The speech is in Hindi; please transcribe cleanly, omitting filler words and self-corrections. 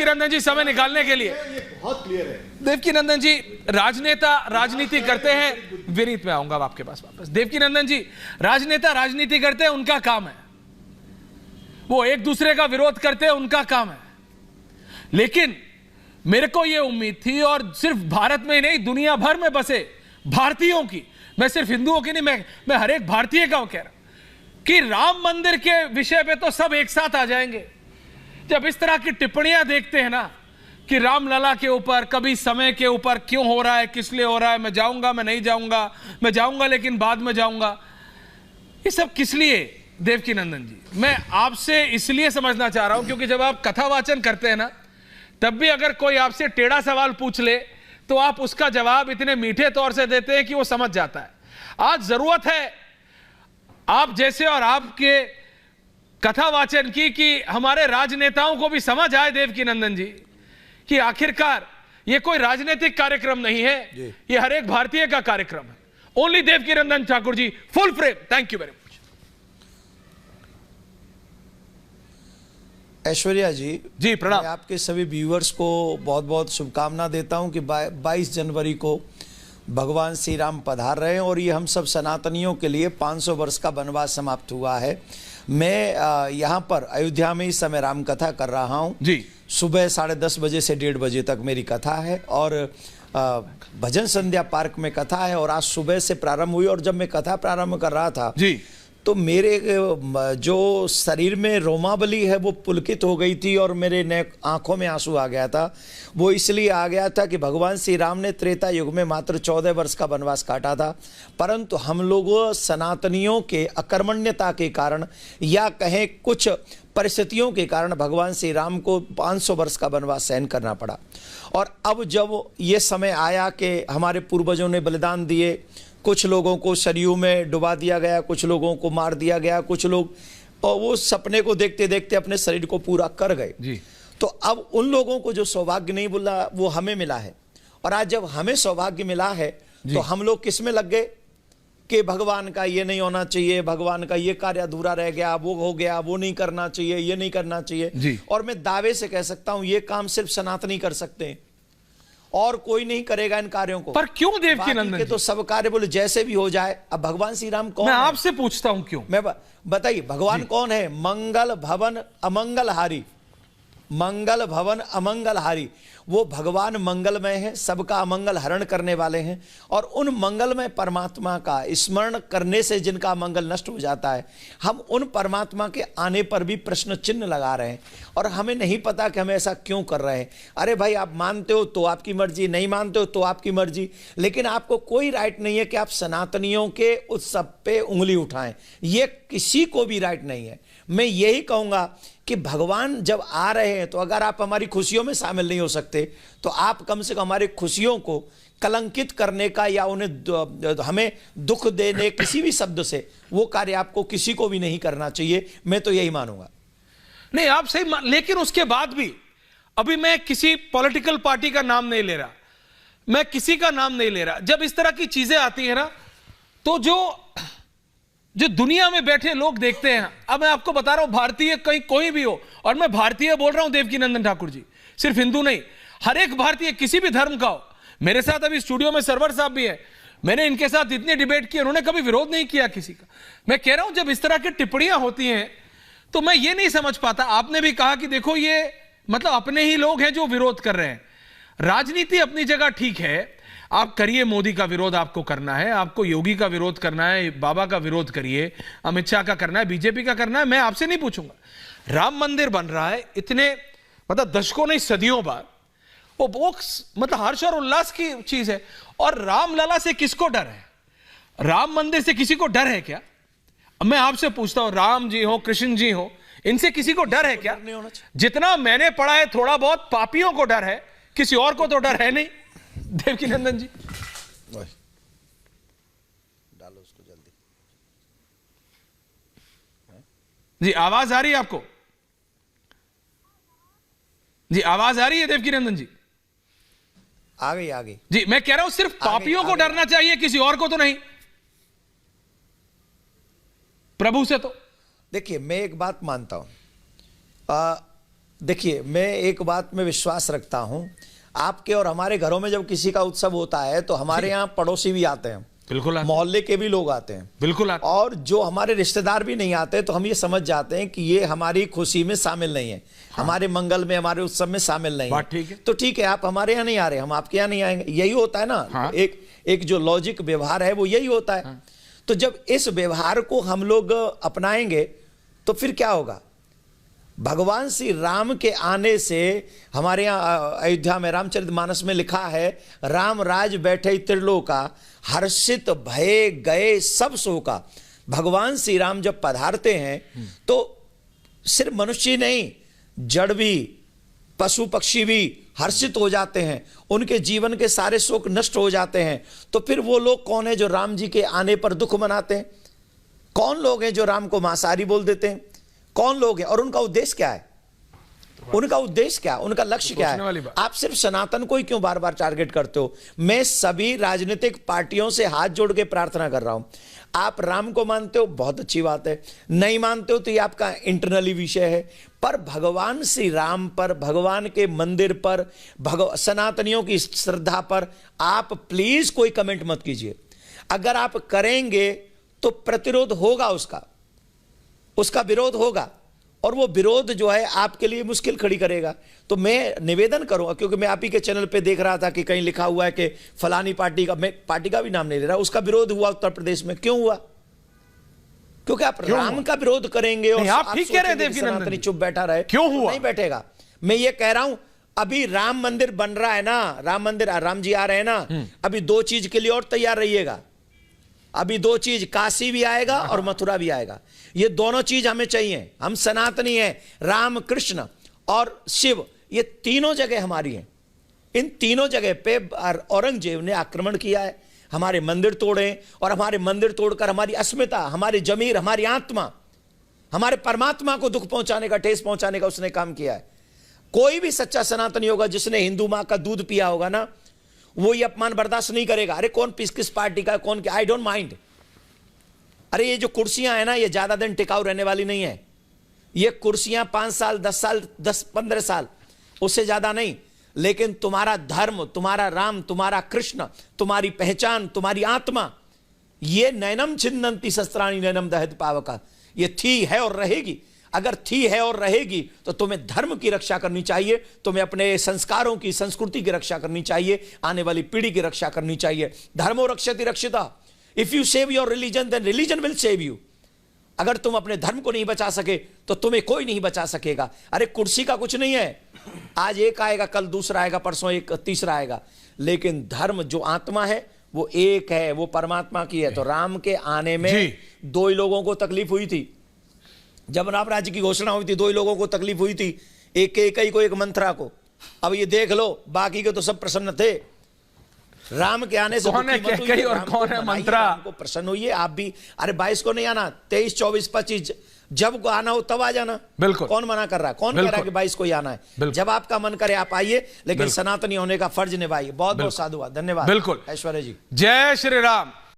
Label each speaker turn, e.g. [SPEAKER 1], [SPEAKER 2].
[SPEAKER 1] देवकीनंदन जी समय निकालने के लिए।
[SPEAKER 2] ये बहुत क्लियर है।
[SPEAKER 1] देवकीनंदन जी, राजनेता राजनीति करते हैं, विनीत में आऊंगा आपके पास वापस। देवकीनंदन जी, राजनेता राजनीति करते हैं, उनका काम है, वो एक दूसरे का विरोध करते हैं, उनका काम है। लेकिन मेरे को यह उम्मीद थी, और सिर्फ भारत में ही नहीं दुनिया भर में बसे भारतीयों की, मैं सिर्फ हिंदुओं की नहीं, मैं हर एक भारतीय का कह रहा हूं कि राम मंदिर के विषय पे तो सब एक साथ आ जाएंगे। जब इस तरह की टिप्पणियां देखते हैं ना कि रामलला के ऊपर, कभी समय के ऊपर क्यों हो रहा है, किस लिए हो रहा है, मैं जाऊंगा, मैं नहीं जाऊंगा, मैं जाऊंगा लेकिन बाद में जाऊंगा, ये सब किस लिए? देवकीनंदन जी, मैं आपसे इसलिए समझना चाह रहा हूं क्योंकि जब आप कथा वाचन करते हैं ना, तब भी अगर कोई आपसे टेढ़ा सवाल पूछ ले तो आप उसका जवाब इतने मीठे तौर से देते हैं कि वो समझ जाता है। आज जरूरत है आप जैसे और आपके कथा वाचन की कि हमारे राजनेताओं को भी समझ आए देवकीनंदन जी कि आखिरकार ये कोई राजनीतिक कार्यक्रम नहीं है, ये हर एक भारतीय का कार्यक्रम है। Only Devkinandan Thakur ji, full frame. Thank you very much.
[SPEAKER 3] Aishwarya ji
[SPEAKER 1] प्रणाम।
[SPEAKER 3] मैं आपके सभी व्यूअर्स को बहुत बहुत शुभकामना देता हूं कि 22 जनवरी को भगवान श्री राम पधार रहे हैं और ये हम सब सनातनियों के लिए 500 वर्ष का वनवास समाप्त हुआ है। मैं यहाँ पर अयोध्या में इस समय राम कथा कर रहा हूँ
[SPEAKER 1] जी।
[SPEAKER 3] सुबह 10:30 बजे से 1:30 बजे तक मेरी कथा है और भजन संध्या पार्क में कथा है और आज सुबह से प्रारंभ हुई। और जब मैं कथा प्रारंभ कर रहा था
[SPEAKER 1] जी
[SPEAKER 3] तो मेरे जो शरीर में रोमावली है वो पुलकित हो गई थी और मेरे आंखों में आंसू आ गया था। वो इसलिए आ गया था कि भगवान श्री राम ने त्रेता युग में मात्र 14 वर्ष का वनवास काटा था, परंतु हम लोगों सनातनियों के अकर्मण्यता के कारण या कहें कुछ परिस्थितियों के कारण भगवान श्री राम को 500 वर्ष का वनवास सहन करना पड़ा। और अब जब ये समय आया कि हमारे पूर्वजों ने बलिदान दिए, कुछ लोगों को सरयू में डुबा दिया गया, कुछ लोगों को मार दिया गया, कुछ लोग और वो सपने को देखते देखते अपने शरीर को पूरा कर गए जी। तो अब उन लोगों को जो सौभाग्य नहीं मिला वो हमें मिला है। और आज जब हमें सौभाग्य मिला है तो हम लोग किस में लग गए कि भगवान का ये नहीं होना चाहिए, भगवान का ये कार्य अधूरा रह गया, वो हो गया, वो नहीं करना चाहिए, ये नहीं करना चाहिए। और मैं दावे से कह सकता हूं ये काम सिर्फ सनातनी कर सकते हैं और कोई नहीं करेगा इन कार्यों को।
[SPEAKER 1] पर क्यों देवकीनंदन
[SPEAKER 3] के तो सब कार्य बोले जैसे भी हो जाए। अब भगवान श्री राम कौन
[SPEAKER 1] मैं
[SPEAKER 3] है?
[SPEAKER 1] आपसे पूछता हूं क्यों।
[SPEAKER 3] मैं बताइए भगवान कौन है? मंगल भवन अमंगलहारी, मंगल भवन अमंगलहारी। वो भगवान मंगलमय है, सबका अमंगल हरण करने वाले हैं और उन मंगलमय परमात्मा का स्मरण करने से जिनका मंगल नष्ट हो जाता है, हम उन परमात्मा के आने पर भी प्रश्न चिन्ह लगा रहे हैं और हमें नहीं पता कि हम ऐसा क्यों कर रहे हैं। अरे भाई, आप मानते हो तो आपकी मर्जी, नहीं मानते हो तो आपकी मर्जी, लेकिन आपको कोई राइट नहीं है कि आप सनातनियों के उत्सव पे उंगली उठाएं। ये किसी को भी राइट नहीं है। मैं यही कहूंगा कि भगवान जब आ रहे हैं तो अगर आप हमारी खुशियों में शामिल नहीं हो सकते तो आप कम से कम हमारी खुशियों को कलंकित करने का या उन्हें हमें दुख देने किसी भी शब्द से वो कार्य आपको किसी को भी नहीं करना चाहिए। मैं तो यही मानूंगा।
[SPEAKER 1] नहीं, आप सही लेकिन उसके बाद भी अभी मैं किसी पॉलिटिकल पार्टी का नाम नहीं ले रहा, मैं किसी का नाम नहीं ले रहा। जब इस तरह की चीजें आती है ना तो जो दुनिया में बैठे लोग देखते हैं। अब मैं आपको बता रहा हूं, भारतीय कहीं कोई भी हो, और मैं भारतीय बोल रहा हूं देवकीनंदन ठाकुर जी, सिर्फ हिंदू नहीं, हर एक भारतीय किसी भी धर्म का हो। मेरे साथ अभी स्टूडियो में सरवर साहब भी है, मैंने इनके साथ इतनी डिबेट की, उन्होंने कभी विरोध नहीं किया किसी का। मैं कह रहा हूं जब इस तरह की टिप्पणियां होती हैं तो मैं ये नहीं समझ पाता। आपने भी कहा कि देखो ये मतलब अपने ही लोग हैं जो विरोध कर रहे हैं। राजनीति अपनी जगह ठीक है, आप करिए, मोदी का विरोध आपको करना है, आपको योगी का विरोध करना है, बाबा का विरोध करिए, अमित शाह का करना है, बीजेपी का करना है, मैं आपसे नहीं पूछूंगा। राम मंदिर बन रहा है इतने मतलब दशकों नहीं सदियों बाद, वो मतलब हर्ष और उल्लास की चीज है। और रामलला से किसको डर है? राम मंदिर से किसी को डर है क्या? मैं आपसे पूछता हूं, राम जी हो, कृष्ण जी हो, इनसे किसी को डर है क्या? जितना मैंने पढ़ा है थोड़ा बहुत, पापियों को डर है, किसी और को तो डर है नहीं। देवकीनंदन जी
[SPEAKER 3] डालो उसको जल्दी।
[SPEAKER 1] जी आवाज आ रही है आपको? जी आवाज आ रही है देवकीनंदन जी?
[SPEAKER 3] आ गई आ गई
[SPEAKER 1] जी। मैं कह रहा हूं सिर्फ पापियों को डरना चाहिए, किसी और को तो नहीं, प्रभु से तो।
[SPEAKER 3] देखिए मैं एक बात मानता हूं, देखिए, मैं एक बात में विश्वास रखता हूं, आपके और हमारे घरों में जब किसी का उत्सव होता है तो हमारे यहाँ पड़ोसी भी आते हैं,
[SPEAKER 1] बिल्कुल आते,
[SPEAKER 3] मोहल्ले के भी लोग आते हैं,
[SPEAKER 1] बिल्कुल आते,
[SPEAKER 3] और जो हमारे रिश्तेदार भी नहीं आते तो हम ये समझ जाते हैं कि ये हमारी खुशी में शामिल नहीं है, हमारे मंगल में, हमारे उत्सव में शामिल नहीं
[SPEAKER 1] बात ठीक है।
[SPEAKER 3] तो ठीक है, आप हमारे यहाँ नहीं आ रहे, हम आपके यहाँ नहीं आएंगे, यही होता है ना। एक जो लॉजिक व्यवहार है वो यही होता है। तो जब इस व्यवहार को हम लोग अपनाएंगे तो फिर क्या होगा? भगवान श्री राम के आने से, हमारे यहाँ अयोध्या में रामचरितमानस में लिखा है, राम राज बैठे त्रिलोका, हर्षित भय गए सब शोका। भगवान श्री राम जब पधारते हैं तो सिर्फ मनुष्य नहीं, जड़ भी, पशु पक्षी भी हर्षित हो जाते हैं, उनके जीवन के सारे शोक नष्ट हो जाते हैं। तो फिर वो लोग कौन है जो राम जी के आने पर दुख मनाते हैं? कौन लोग हैं जो राम को मांसाहारी बोल देते हैं? कौन लोग हैं? और उनका उद्देश्य क्या है? उनका उद्देश्य क्या है? उनका लक्ष्य क्या है? आप सिर्फ सनातन को ही क्यों बार बार टारगेट करते हो? मैं सभी राजनीतिक पार्टियों से हाथ जोड़ के प्रार्थना कर रहा हूं, आप राम को मानते हो, बहुत अच्छी बात है, नहीं मानते हो तो ये आपका इंटरनली विषय है, पर भगवान श्री राम पर, भगवान के मंदिर पर, सनातनियों की श्रद्धा पर आप प्लीज कोई कमेंट मत कीजिए। अगर आप करेंगे तो प्रतिरोध होगा, उसका विरोध होगा, और वो विरोध जो है आपके लिए मुश्किल खड़ी करेगा। तो मैं निवेदन करूंगा, क्योंकि मैं आप ही के चैनल पे देख रहा था कि कहीं लिखा हुआ है कि फलानी पार्टी का, मैं पार्टी का भी नाम नहीं ले रहा, उसका विरोध हुआ उत्तर प्रदेश में। क्यों हुआ? क्योंकि आप राम का विरोध करेंगे और
[SPEAKER 1] आप ठीक कह रहे थे,
[SPEAKER 3] सनातनी चुप बैठा रहे,
[SPEAKER 1] क्यों हुआ?
[SPEAKER 3] नहीं बैठेगा। मैं ये कह रहा हूं, अभी राम मंदिर बन रहा है ना, राम मंदिर, राम जी आ रहे हैं ना, अभी दो चीज के लिए और तैयार रहिएगा। अभी दो चीज, काशी भी आएगा और मथुरा भी आएगा। ये दोनों चीज हमें चाहिए, हम सनातनी हैं, राम, कृष्ण और शिव, ये तीनों जगह हमारी हैं। इन तीनों जगह पे औरंगजेब ने आक्रमण किया है, हमारे मंदिर तोड़े, और हमारे मंदिर तोड़कर हमारी अस्मिता, हमारी जमीर, हमारी आत्मा, हमारे परमात्मा को दुख पहुंचाने का, ठेस पहुंचाने का उसने काम किया है। कोई भी सच्चा सनातनी होगा जिसने हिंदू मां का दूध पिया होगा ना, वो ये अपमान बर्दाश्त नहीं करेगा। अरे कौन किस पार्टी का, कौन क्या, आई डोंट माइंड। अरे ये जो कुर्सियां हैं ना, ये ज्यादा दिन टिकाऊ रहने वाली नहीं है। ये कुर्सियां 5 साल, 10 साल, 10-15 साल, उससे ज्यादा नहीं। लेकिन तुम्हारा धर्म, तुम्हारा राम, तुम्हारा कृष्ण, तुम्हारी पहचान, तुम्हारी आत्मा, ये नैनम छिन्नन्ति शस्त्राणि नैनम दहत पावका, ये थी, है और रहेगी। अगर थी, है और रहेगी तो तुम्हें धर्म की रक्षा करनी चाहिए, तुम्हें अपने संस्कारों की, संस्कृति की रक्षा करनी चाहिए, आने वाली पीढ़ी की रक्षा करनी चाहिए। धर्मो रक्षति रक्षिता। If you save your religion then religion will save you. अगर तुम अपने धर्म को नहीं बचा सके तो तुम्हें कोई नहीं बचा सकेगा। अरे कुर्सी का कुछ नहीं है, आज एक आएगा, कल दूसरा आएगा, परसों एक तीसरा आएगा, लेकिन धर्म जो आत्मा है वो एक है, वो परमात्मा की है। तो राम के आने में दो ही लोगों को तकलीफ हुई थी। जब राम राज्य की घोषणा हुई थी, दो ही लोगों को तकलीफ हुई थी, एक को, एक मंत्रा को। अब ये देख लो, बाकी के तो सब प्रसन्न थे। राम के आने से
[SPEAKER 1] कौन है कैकेयी और कौन है मंत्रा?
[SPEAKER 3] को प्रसन्न होइए आप भी। अरे 22 को नहीं आना, 23, 24, 25 जब आना हो तब आ जाना।
[SPEAKER 1] बिल्कुल।
[SPEAKER 3] कौन मना कर रहा है? कौन कह रहा है कि 22 को ही आना है? जब आपका मन करे आप आइए, लेकिन सनातनी होने का फर्ज निभाइए। बहुत बहुत साधुवाद, धन्यवाद।
[SPEAKER 1] बिल्कुल।
[SPEAKER 3] ऐश्वर्या जी,
[SPEAKER 1] जय श्री राम।